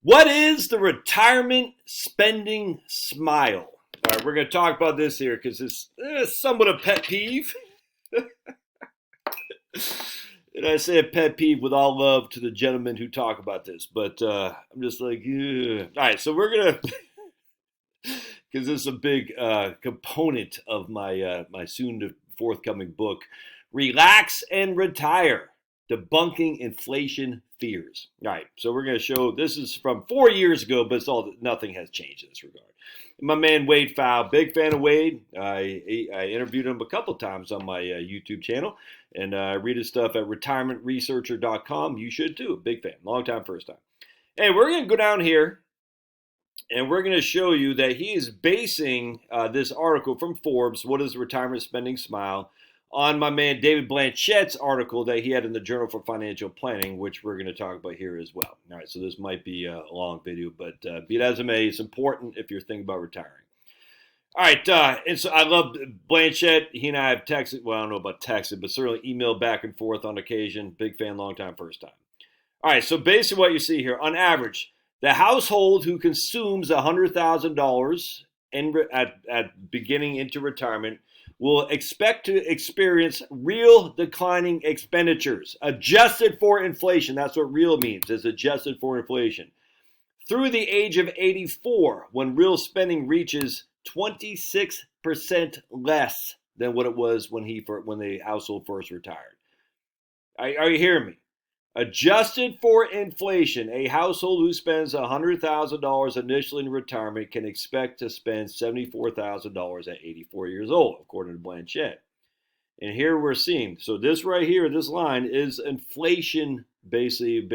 What is the retirement spending smile? All right, we're going to talk about this here because it's somewhat a pet peeve. And I say a pet peeve with all love to the gentlemen who talk about this, but I'm just like, ugh. All right, so we're going to, because this is a big component of my soon to forthcoming book, Relax and Retire, Debunking Inflation Fears. All right, so we're going to show, this is from 4 years ago, but nothing has changed in this regard. My man Wade Fowl, big fan of Wade. I interviewed him a couple times on my YouTube channel, and I read his stuff at retirementresearcher.com. You should too. Big fan. Long time, first time. Hey, we're going to go down here, and we're going to show you that he is basing this article from Forbes, What is the Retirement Spending Smile, on my man David Blanchet's article that he had in the Journal for Financial Planning, which we're going to talk about here as well. All right, so this might be a long video, but be it as it may, it's important if you're thinking about retiring. All right, and so I love Blanchet. He and I have texted, well, I don't know about texted, but certainly emailed back and forth on occasion. Big fan, long time, first time. All right, so basically what you see here, on average, the household who consumes $100,000 at beginning into retirement will expect to experience real declining expenditures, adjusted for inflation. That's what real means, is adjusted for inflation. Through the age of 84, when real spending reaches 26% less than what it was when the household first retired. Are you hearing me? Adjusted for inflation, a household who spends $100,000 initially in retirement can expect to spend $74,000 at 84 years old, according to Blanchet. And here we're seeing, so this right here, this line is inflation, basically.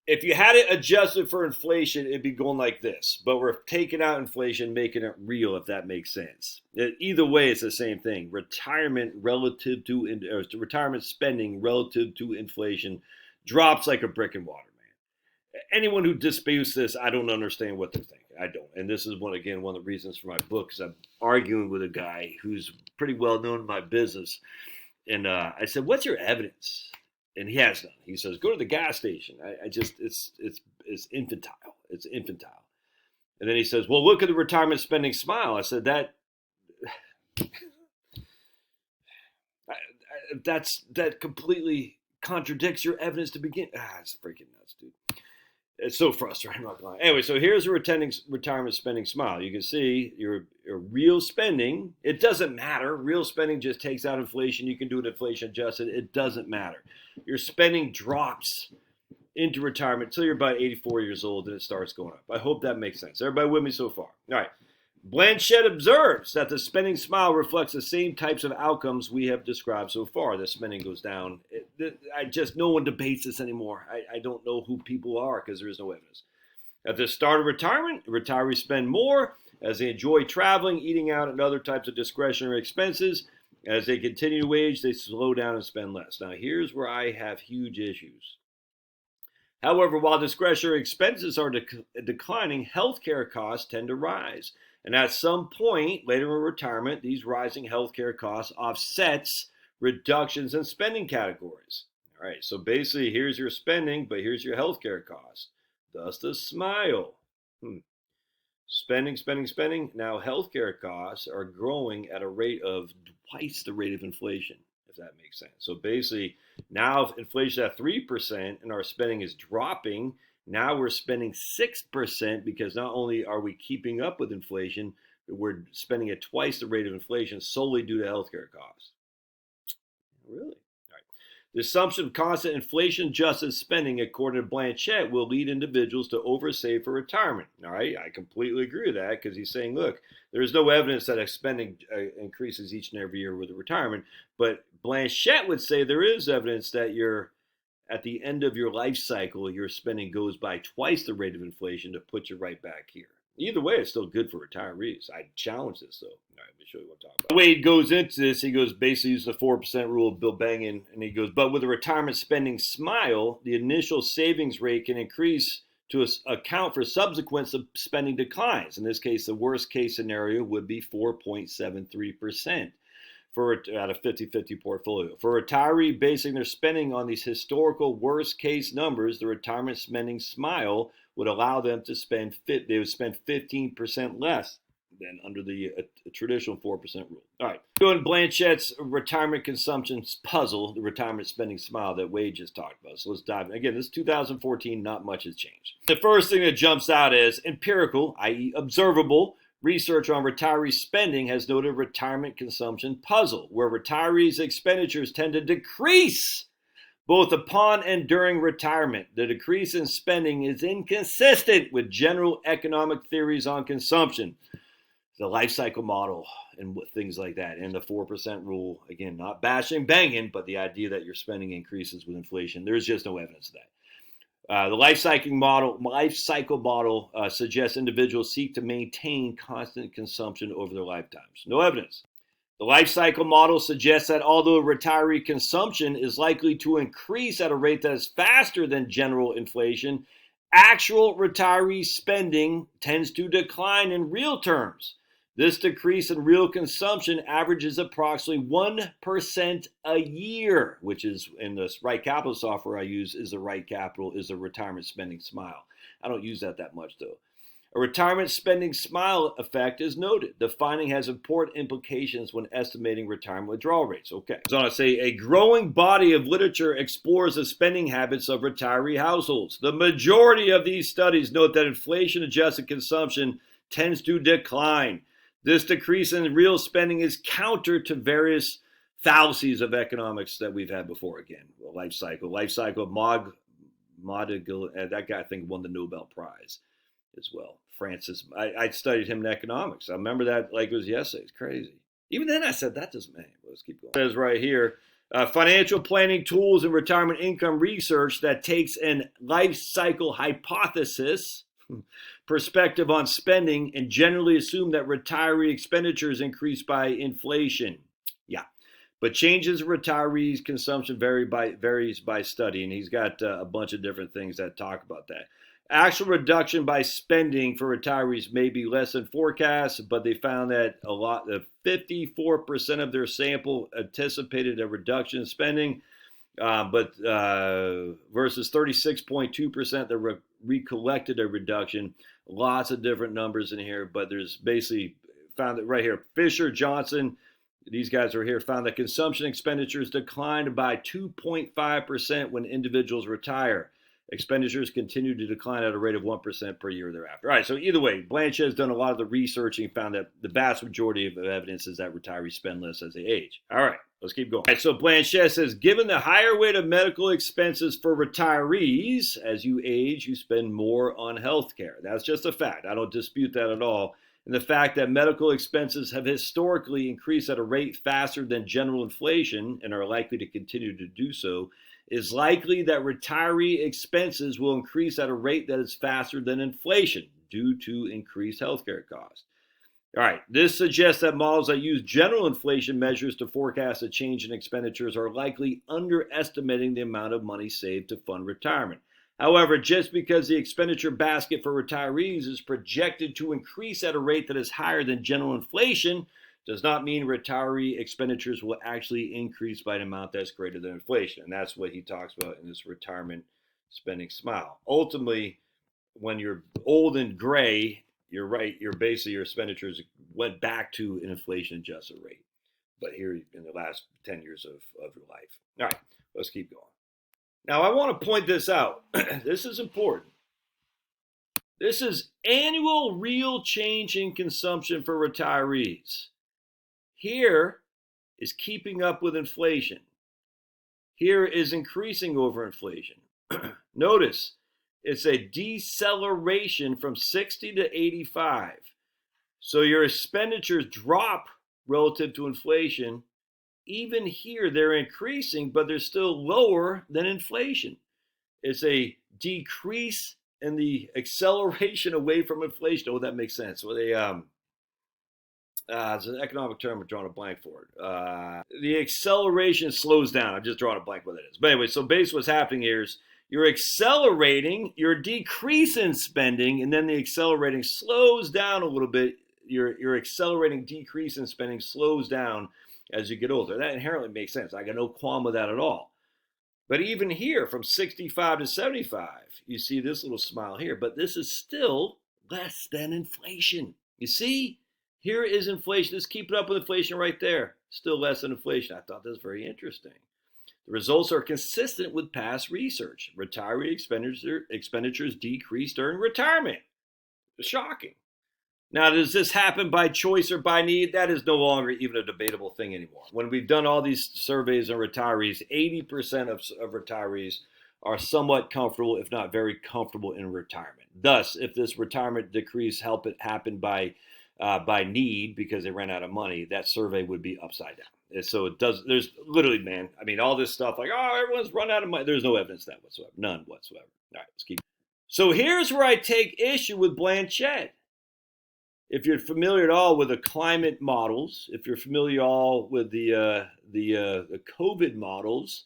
If you had it adjusted for inflation, it'd be going like this. But we're taking out inflation, making it real, if that makes sense. Either way, it's the same thing. Retirement spending relative to inflation drops like a brick in water, man. Anyone who disputes this, I don't understand what they're thinking. I don't. And this is one of the reasons for my book, because I'm arguing with a guy who's pretty well known in my business. And I said, "What's your evidence?" And he has none. He says, "Go to the gas station." It's infantile. It's infantile. And then he says, "Well, look at the retirement spending smile." I said, that completely contradicts your evidence to begin. It's freaking nuts, dude. It's so frustrating. I'm not gonna lie. Anyway, so here's a retirement spending smile. You can see your real spending. It doesn't matter. Real spending just takes out inflation. You can do it inflation adjusted. It doesn't matter. Your spending drops into retirement until you're about 84 years old, and it starts going up. I hope that makes sense. Everybody with me so far? All right. Blanchet observes that the spending smile reflects the same types of outcomes we have described so far. The spending goes down. No one debates this anymore. I don't know who people are because there is no evidence. At the start of retirement, retirees spend more as they enjoy traveling, eating out, and other types of discretionary expenses. As they continue to age, they slow down and spend less. Now, here's where I have huge issues. However, while discretionary expenses are declining, healthcare costs tend to rise. And at some point later in retirement, these rising healthcare costs offsets reductions in spending categories. All right, so basically here's your spending, but here's your healthcare costs. Thus the smile. Spending. Now healthcare costs are growing at a rate of twice the rate of inflation, if that makes sense. So basically, now if inflation is at 3% and our spending is dropping, now we're spending 6% because not only are we keeping up with inflation, but we're spending at twice the rate of inflation solely due to healthcare costs. Really? All right. The assumption of constant inflation-adjusted spending, according to Blanchet, will lead individuals to oversave for retirement. All right, I completely agree with that because he's saying, look, there's no evidence that spending increases each and every year with the retirement, but Blanchet would say there is evidence that at the end of your life cycle, your spending goes by twice the rate of inflation to put you right back here. Either way, it's still good for retirees. I challenge this, though. All right, let me show you what I'm talking about. The way he goes into this, he goes basically uses the 4% rule of Bill Bengen, and he goes, but with a retirement spending smile, the initial savings rate can increase to account for subsequent spending declines. In this case, the worst case scenario would be 4.73%. at a 50-50 portfolio. For a retiree basing their spending on these historical worst case numbers, the retirement spending smile would allow them to spend 15% less than under the traditional 4% rule. All right, doing Blanchette's retirement consumption puzzle, the retirement spending smile that Wade just talked about. So let's dive in. Again, this is 2014, not much has changed. The first thing that jumps out is empirical, i.e. observable, research on retiree spending has noted retirement consumption puzzle, where retirees' expenditures tend to decrease both upon and during retirement. The decrease in spending is inconsistent with general economic theories on consumption, the life cycle model, and things like that, and the 4% rule. Again, not bashing, banging, but the idea that your spending increases with inflation. There's just no evidence of that. The life cycle model suggests individuals seek to maintain constant consumption over their lifetimes. No evidence. The life cycle model suggests that although retiree consumption is likely to increase at a rate that is faster than general inflation, actual retiree spending tends to decline in real terms. This decrease in real consumption averages approximately 1% a year, which is, in the Right Capital software I use, is the retirement spending smile. I don't use that much, though. A retirement spending smile effect is noted. The finding has important implications when estimating retirement withdrawal rates. Okay. So I say a growing body of literature explores the spending habits of retiree households. The majority of these studies note that inflation-adjusted consumption tends to decline. This decrease in real spending is counter to various fallacies of economics that we've had before. Again, life cycle, that guy I think won the Nobel Prize as well. Francis, I studied him in economics. I remember that like it was yesterday. It's crazy. Even then I said, that doesn't matter. Let's keep going. It says right here, financial planning tools and retirement income research that takes an life cycle hypothesis perspective on spending and generally assume that retiree expenditures increase by inflation. Yeah, but changes in retirees' consumption varies by study, and he's got a bunch of different things that talk about that. Actual reduction by spending for retirees may be less than forecast, but they found that 54% of their sample anticipated a reduction in spending, versus 36.2% that recollected a reduction. Lots of different numbers in here, but there's basically found that right here. Fisher, Johnson, these guys are here, found that consumption expenditures declined by 2.5% when individuals retire. Expenditures continue to decline at a rate of 1% per year thereafter. All right, so either way, Blanchet has done a lot of the research and found that the vast majority of evidence is that retirees spend less as they age. All right, let's keep going. All right, so Blanchet says, given the higher weight of medical expenses for retirees, as you age, you spend more on health care. That's just a fact. I don't dispute that at all. And the fact that medical expenses have historically increased at a rate faster than general inflation and are likely to continue to do so is likely that retiree expenses will increase at a rate that is faster than inflation due to increased healthcare costs. All right, this suggests that models that use general inflation measures to forecast a change in expenditures are likely underestimating the amount of money saved to fund retirement. However, just because the expenditure basket for retirees is projected to increase at a rate that is higher than general inflation does not mean retiree expenditures will actually increase by an amount that's greater than inflation. And that's what he talks about in this retirement spending smile. Ultimately, when you're old and gray, you're right, your expenditures went back to an inflation-adjusted rate. But here in the last 10 years of your life. All right, let's keep going. Now, I want to point this out. This is important. This is annual real change in consumption for retirees. Here is keeping up with inflation. Here is increasing over inflation. Notice, it's a deceleration from 60 to 85. So your expenditures drop relative to inflation. Even here, they're increasing, but they're still lower than inflation. It's a decrease in the acceleration away from inflation. Oh, that makes sense. Well, it's an economic term. I'm drawing a blank for it. The acceleration slows down. I'm just drawing a blank what that is. But anyway, so basically what's happening here is you're accelerating your decrease in spending, and then the accelerating slows down a little bit. Your accelerating decrease in spending slows down, as you get older. That inherently makes sense. I got no qualm with that at all. But even here, from 65 to 75, you see this little smile here, but this is still less than inflation. You see, here is inflation. Let's keep it up with inflation right there. Still less than inflation. I thought that was very interesting. The results are consistent with past research. Retiree expenditures decrease during retirement. Shocking. Now, does this happen by choice or by need? That is no longer even a debatable thing anymore. When we've done all these surveys on retirees, 80% of retirees are somewhat comfortable, if not very comfortable, in retirement. Thus, if this retirement decrease happened by need because they ran out of money, that survey would be upside down. And so it does. There's literally, man. I mean, all this stuff like, oh, everyone's run out of money. There's no evidence of that whatsoever. None whatsoever. All right, let's keep. So here's where I take issue with Blanchett. If you're familiar at all with the climate models, if you're familiar at all with the COVID models,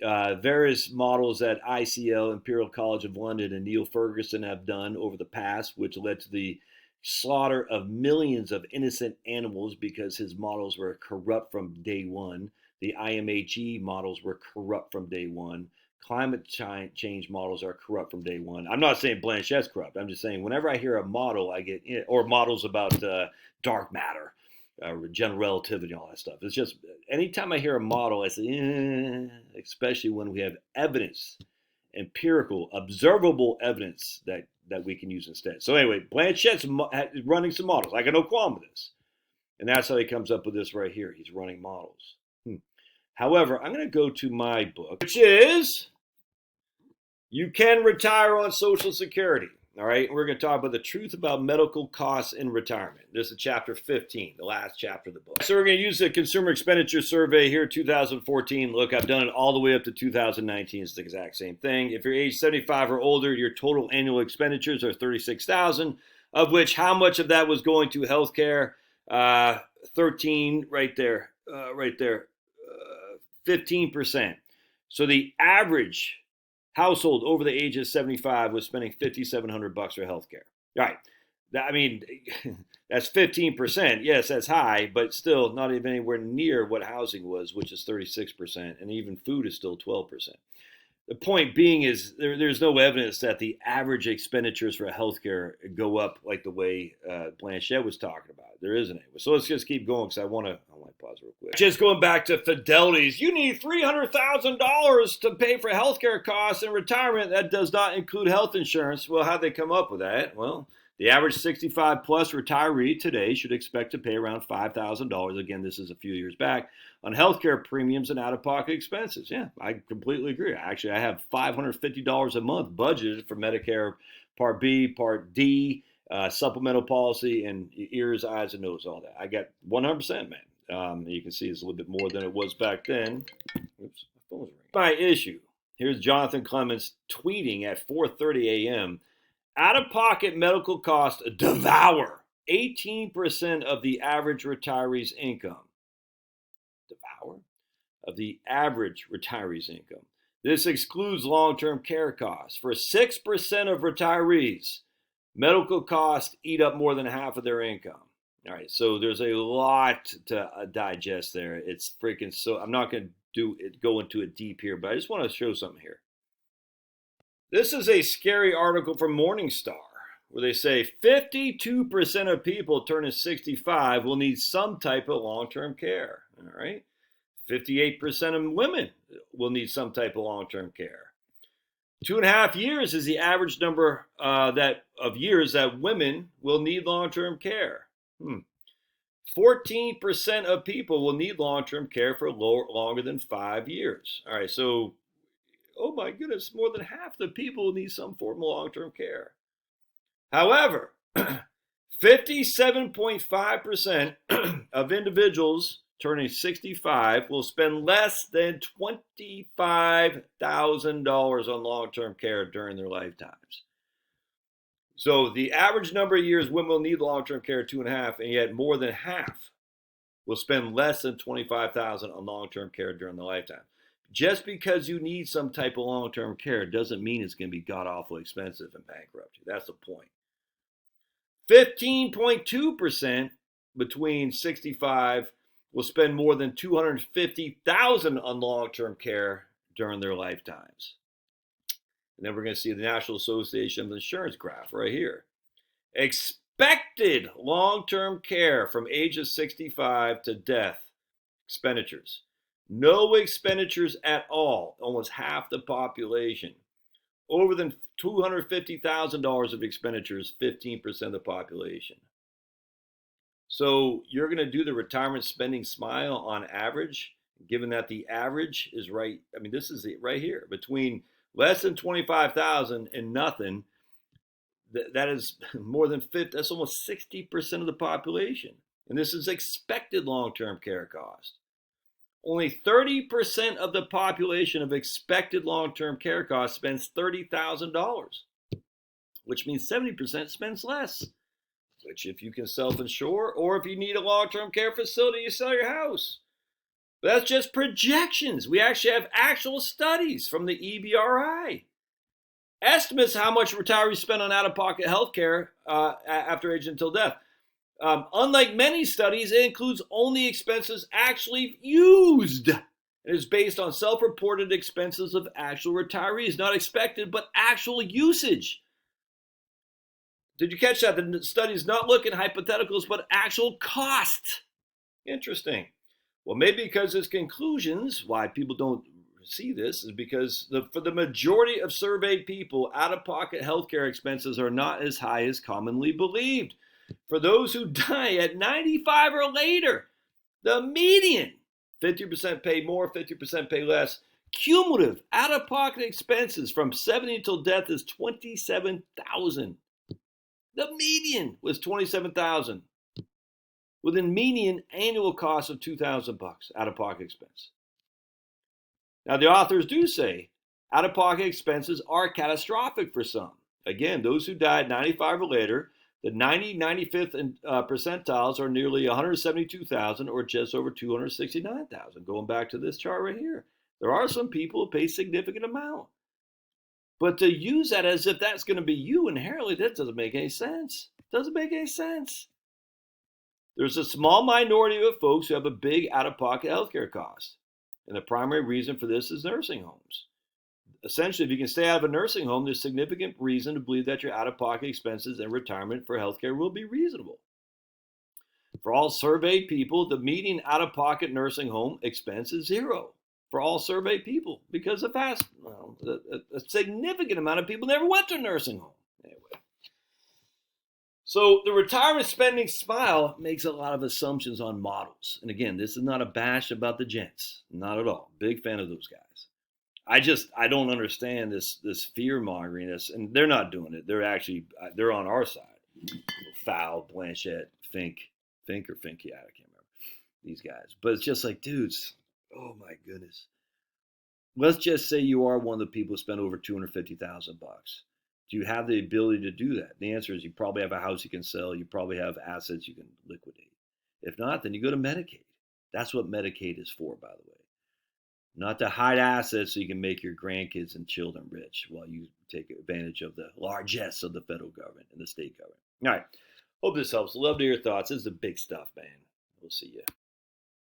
various models that ICL, Imperial College of London, and Neil Ferguson have done over the past, which led to the slaughter of millions of innocent animals because his models were corrupt from day one. The IMHE models were corrupt from day one. Climate change models are corrupt from day one. I'm not saying Blanchett's corrupt. I'm just saying whenever I hear a model, I get, or models about dark matter, general relativity, all that stuff. It's just anytime I hear a model, I say, especially when we have evidence, empirical, observable evidence that we can use instead. So anyway, Blanchett's running some models. I got no qualm with this. And that's how he comes up with this right here. He's running models. However, I'm going to go to my book, which is You Can Retire on Social Security. All right, we're going to talk about the truth about medical costs in retirement. This is chapter 15, the last chapter of the book. So we're going to use the Consumer Expenditure Survey here, 2014. Look, I've done it all the way up to 2019. It's the exact same thing. If you're age 75 or older, your total annual expenditures are $36,000, of which how much of that was going to healthcare? 13 right there, 15%. So the average household over the age of 75 was spending $5,700 for healthcare. All right. I mean, that's 15%. Yes, that's high, but still not even anywhere near what housing was, which is 36%. And even food is still 12%. The point being is there's no evidence that the average expenditures for healthcare go up like the way Blanchett was talking about. There isn't any. So let's just keep going because I want to pause real quick. Just going back to Fidelity's, you need $300,000 to pay for healthcare costs in retirement. That does not include health insurance. Well, how'd they come up with that? Well, the average 65 plus retiree today should expect to pay around $5,000. Again, this is a few years back on healthcare premiums and out-of-pocket expenses. Yeah, I completely agree. Actually, I have $550 a month budgeted for Medicare Part B, Part D, supplemental policy, and ears, eyes, and nose, all that. I got 100%, man. You can see it's a little bit more than it was back then. Oops, my phone's ringing. My issue. Here's Jonathan Clements tweeting at 4:30 a.m. Out-of-pocket medical costs devour 18% of the average retiree's income. Devour? Of the average retiree's income. This excludes long-term care costs. For 6% of retirees, medical costs eat up more than half of their income. All right, so there's a lot to digest there. It's freaking so. I'm not going to go into it deep here, but I just want to show something here. This is a scary article from Morningstar where they say 52% of people turning 65 will need some type of long-term care. All right, 58% of women will need some type of long-term care. 2.5 years is the average number of years that women will need long-term care. 14% of people will need long-term care for longer than 5 years. All right, so, oh my goodness, more than half the people will need some form of long-term care. However, 57.5% of individuals turning 65 will spend less than $25,000 on long-term care during their lifetimes. So the average number of years women will need long-term care, 2.5, and yet more than half will spend less than $25,000 on long-term care during their lifetime. Just because you need some type of long-term care doesn't mean it's going to be god-awful expensive and bankrupt you. That's the point. 15.2% between 65 will spend more than $250,000 on long-term care during their lifetimes. And then we're going to see the National Association of Insurance graph right here. Expected long-term care from ages 65 to death expenditures. No expenditures at all, almost half the population. Over than $250,000 of expenditures, 15% of the population. So you're going to do the retirement spending smile on average, given that the average is right. I mean, this is it right here between less than 25,000 and nothing. That is more than 50. That's almost 60% of the population, and this is expected long-term care cost. Only 30% of the population of expected long-term care costs spends $30,000, which means 70% spends less. Which, if you can self-insure, or if you need a long-term care facility, you sell your house. But that's just projections. We actually have actual studies from the EBRI. Estimates how much retirees spend on out-of-pocket health care after age until death. Unlike many studies, it includes only expenses actually used. It is based on self-reported expenses of actual retirees, not expected, but actual usage. Did you catch that? The study is not looking at hypotheticals, but actual cost. Interesting. Well, maybe because its conclusions, why people don't see this, is because for the majority of surveyed people, out-of-pocket healthcare expenses are not as high as commonly believed. For those who die at 95 or later, the median, 50% pay more, 50% pay less, cumulative out-of-pocket expenses from 70 until death is $27,000. The median was $27,000, with a median annual cost of $2,000 out-of-pocket expense. Now, the authors do say out-of-pocket expenses are catastrophic for some. Again, those who died 95 or later, the 95th percentiles are nearly 172,000 or just over 269,000. Going back to this chart right here, there are some people who pay significant amount. But to use that as if that's going to be you inherently, that doesn't make any sense. Doesn't make any sense. There's a small minority of folks who have a big out-of-pocket healthcare cost. And the primary reason for this is nursing homes. Essentially, if you can stay out of a nursing home, there's significant reason to believe that your out-of-pocket expenses and retirement for healthcare will be reasonable. For all surveyed people, the median out-of-pocket nursing home expense is zero. For all surveyed people, because a significant amount of people never went to a nursing home. Anyway. So the retirement spending smile makes a lot of assumptions on models. And again, this is not a bash about the gents. Not at all. Big fan of those guys. I don't understand this fear mongering. And they're not doing it. They're on our side. Fowl, Blanchett, Fink or Finky, I can't remember these guys. But it's just like, dudes, oh my goodness. Let's just say you are one of the people who spend over $250,000. Do you have the ability to do that? The answer is you probably have a house you can sell. You probably have assets you can liquidate. If not, then you go to Medicaid. That's what Medicaid is for, by the way. Not to hide assets so you can make your grandkids and children rich while you take advantage of the largesse of the federal government and the state government. All right. Hope this helps. Love to hear your thoughts. This is the big stuff, man. We'll see you.